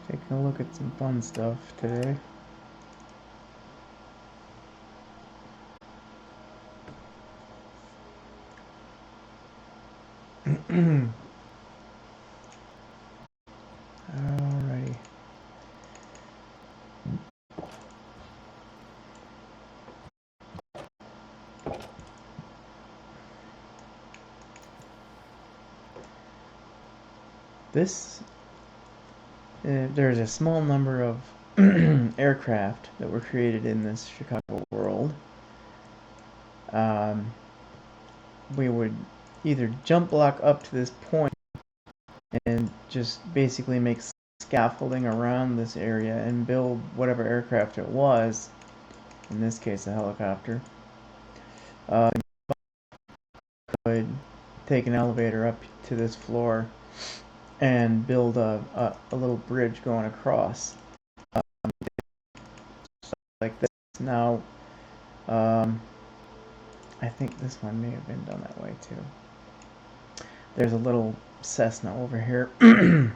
Taking a look at some fun stuff today. Alrighty. There's a small number of aircraft that were created in this Chicago world. We would either jump block up to this point and just basically make scaffolding around this area and build whatever aircraft it was, in this case a helicopter. Could take an elevator up to this floor and build a little bridge going across, like this. Now, I think this one may have been done that way too. There's a little Cessna over here. Let's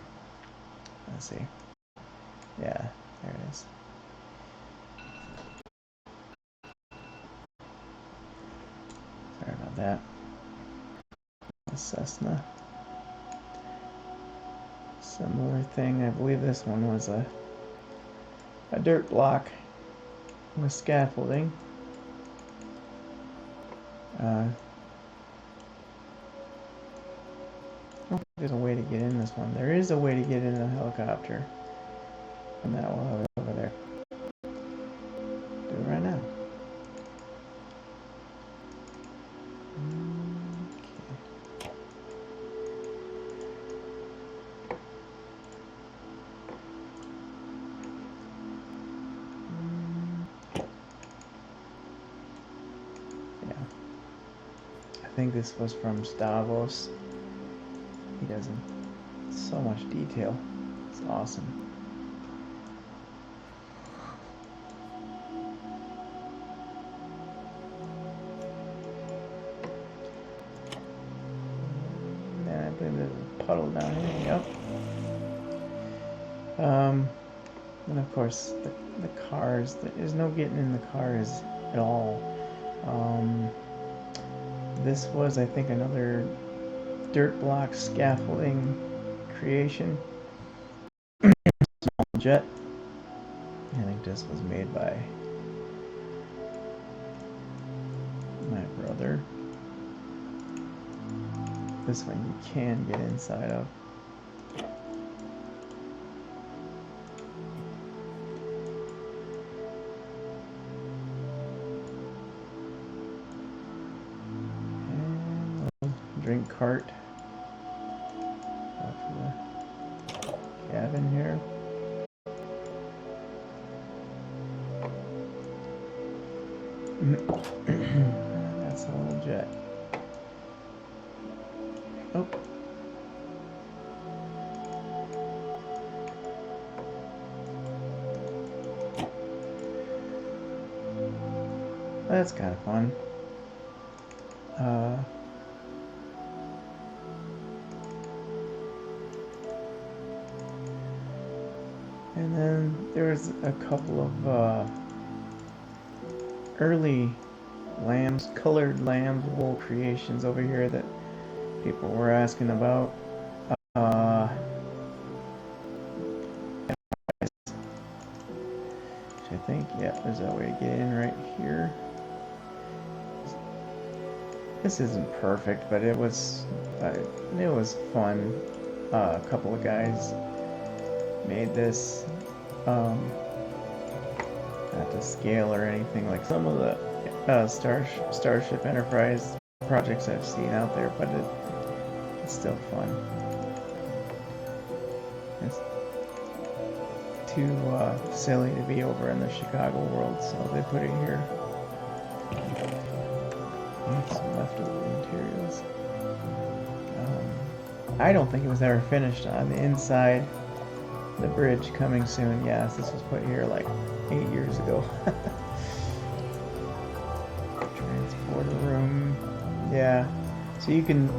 see. Yeah, there it is. Sorry about that. A Cessna. Similar thing. I believe this one was a dirt block with scaffolding. There's a way to get in this one. There is a way to get in the helicopter. And that will have it over there. Do it right now. I think this was from Stavros. He does in so much detail. It's awesome. And I believe there's a puddle down here. Yep. And of course the cars. There's no getting in the cars at all. This was, I think, another dirt block scaffolding creation. Small jet. I think this was made by my brother. This one you can get inside of. Drink cart off the cabin here. That's a little jet. Oh. That's kind of fun. And then there's a couple of early colored lambs wool creations over here that people were asking about. Which I think, yeah, there's a way to get in right here. This isn't perfect, but it was fun. A couple of guys made this, not to scale or anything like some of the Starship Enterprise projects I've seen out there, but it's still fun. It's too silly to be over in the Chicago world, so they put it here. Some leftover materials. I don't think it was ever finished on the inside. The bridge coming soon. Yes, this was put here like 8 years ago. Transporter room. Yeah. So you can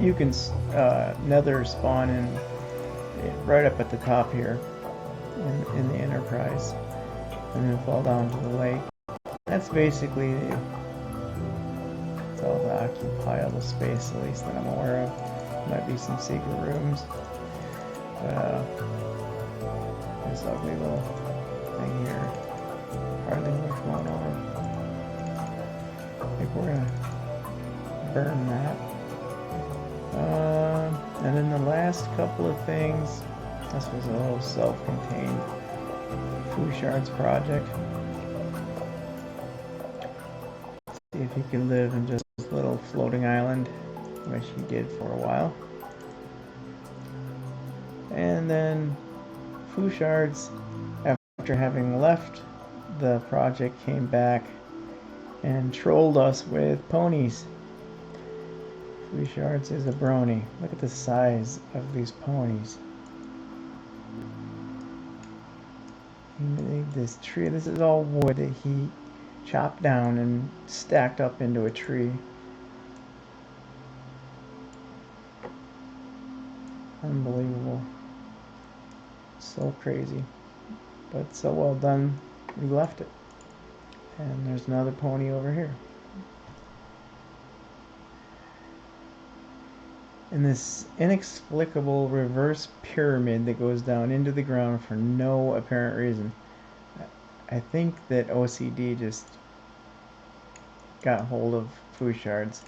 nether spawn in right up at the top here. in the Enterprise, and then fall down to the lake. That's basically it's all to occupy all the space, at least that I'm aware of. Might be some secret rooms, but this ugly little thing here. Hardly much going on. I think we're gonna burn that. And then the last couple of things. This was a little self-contained Fouchard's project. See if he can live in just this little floating island, which he did for a while. And then Fouchard's, after having left the project, came back and trolled us with ponies. Fouchard's is a brony. Look at the size of these ponies. This tree, this is all wood that he chopped down and stacked up into a tree. Unbelievable. So crazy. But so well done, we left it. And there's another pony over here. And this inexplicable reverse pyramid that goes down into the ground for no apparent reason. I think that OCD just got hold of Fouchard's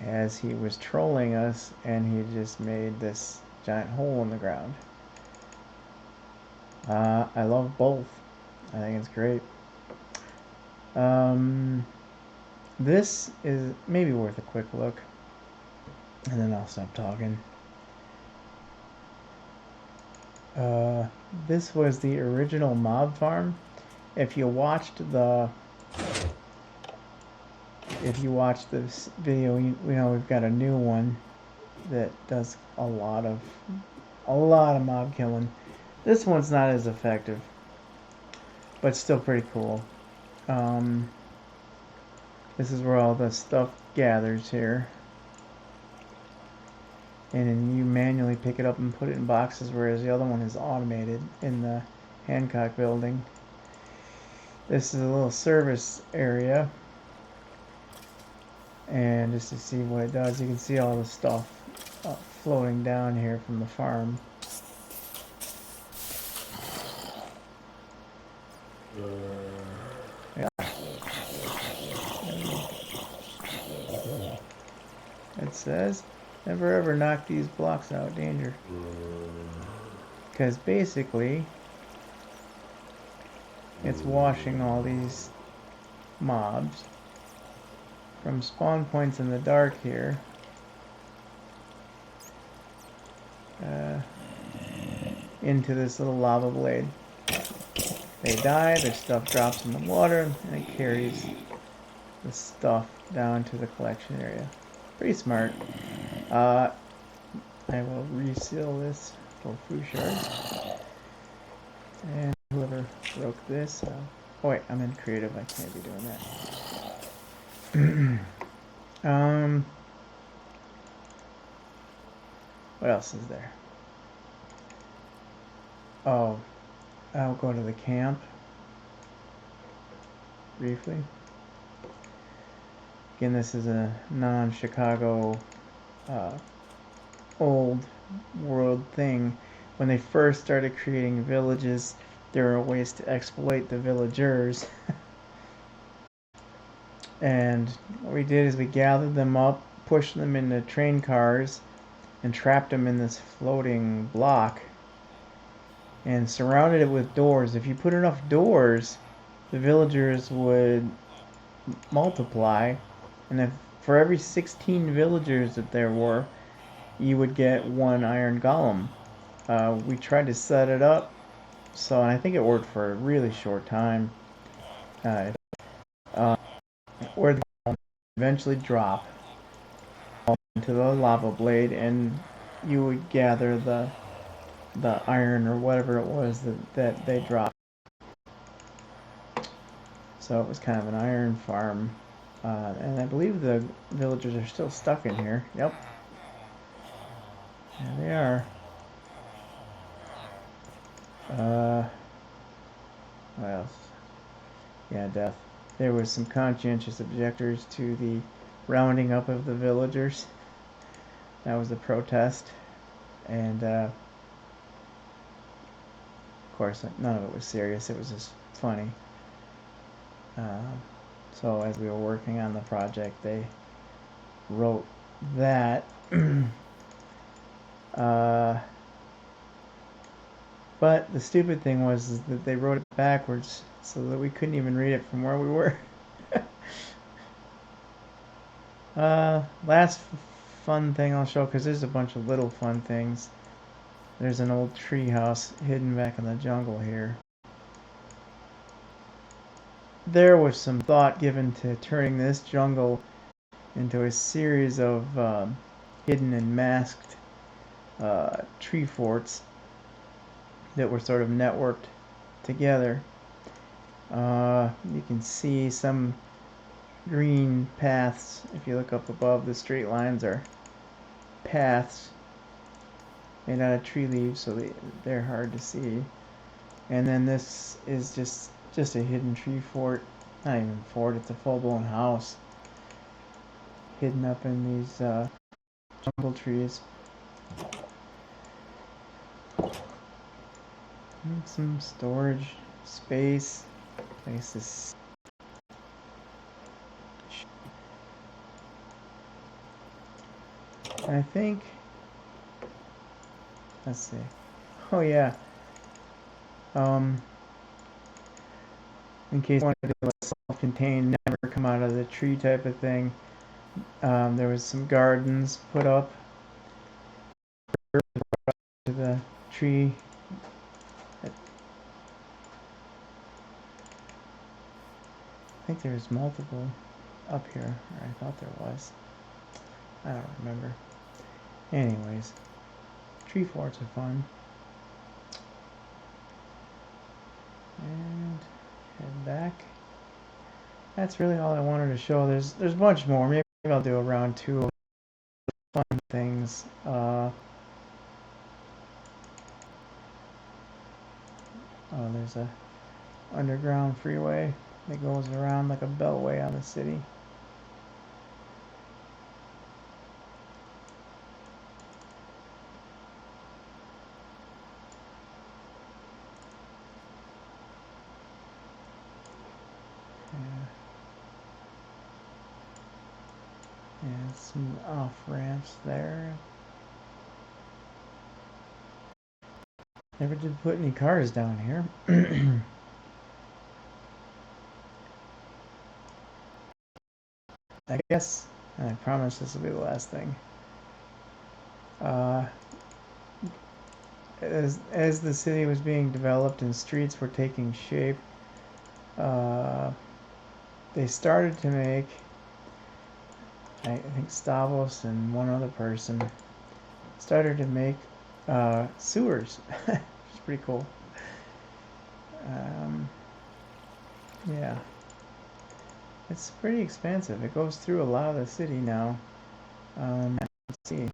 as he was trolling us, and he just made this giant hole in the ground. I love both. I think it's great. This is maybe worth a quick look, and then I'll stop talking. This was the original mob farm. If you watched this video, you know we've got a new one that does a lot of mob killing. This one's not as effective, but still pretty cool. This is where all the stuff gathers here, and then you manually pick it up and put it in boxes, whereas the other one is automated in the Hancock building. This is a little service area, and just to see what it does, you can see all the stuff floating down here from the farm. Yeah. It says, never ever knock these blocks out, danger. Because basically, it's washing all these mobs from spawn points in the dark here into this little lava blade. They die, their stuff drops in the water, and it carries the stuff down to the collection area. Pretty smart. I will reseal this for Fouchard. And whoever broke this, oh wait, I'm in creative, I can't be doing that. What else is there? Oh, I'll go to the camp briefly. Again, this is a non-Chicago old world thing. When they first started creating villages, there were ways to exploit the villagers. And what we did is we gathered them up, pushed them into train cars, and trapped them in this floating block, and surrounded it with doors. If you put enough doors, the villagers would multiply, and if for every 16 villagers that there were, you would get one iron golem. We tried to set it up, so and I think it worked for a really short time. Where the golem eventually drop into the lava blade, and you would gather the iron or whatever it was that they dropped. So it was kind of an iron farm, and I believe the villagers are still stuck in here. Yep, there they are. What else? Yeah, death. There was some conscientious objectors to the rounding up of the villagers. That was a protest, and of course, none of it was serious. It was just funny. So as we were working on the project, they wrote that. But the stupid thing was that they wrote it backwards so that we couldn't even read it from where we were. Last fun thing I'll show, because there's a bunch of little fun things. There's an old tree house hidden back in the jungle here. There was some thought given to turning this jungle into a series of hidden and masked tree forts that were sort of networked together. You can see some green paths. If you look up above, the straight lines are paths made out of tree leaves, so they're hard to see. And then this is just a hidden tree fort. Not even a fort, it's a full-blown house hidden up in these jungle trees. And some storage space. Places. And I think, let's see. Oh yeah. In case you wanted to do a self-contained, never come out of the tree type of thing, there was some gardens put up to the tree. I think there's multiple up here, or I thought there was. I don't remember. Anyways, tree forts are fun. And head back. That's really all I wanted to show. There's a bunch more. Maybe I'll do a round 2 of fun things. Oh, there's a underground freeway that goes around like a beltway on the city. And some off ramps there. Never did put any cars down here. I guess, and I promise this will be the last thing. As the city was being developed and streets were taking shape, they started to make, I think Stavros and one other person started to make sewers, which is pretty cool. Yeah, it's pretty expensive. It goes through a lot of the city now. Let's see,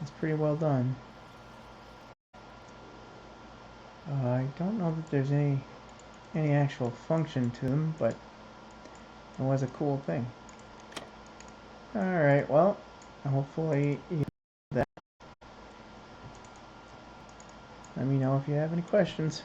it's pretty well done. I don't know that there's any actual function to them, but it was a cool thing. Alright, well, hopefully you that. Let me know if you have any questions.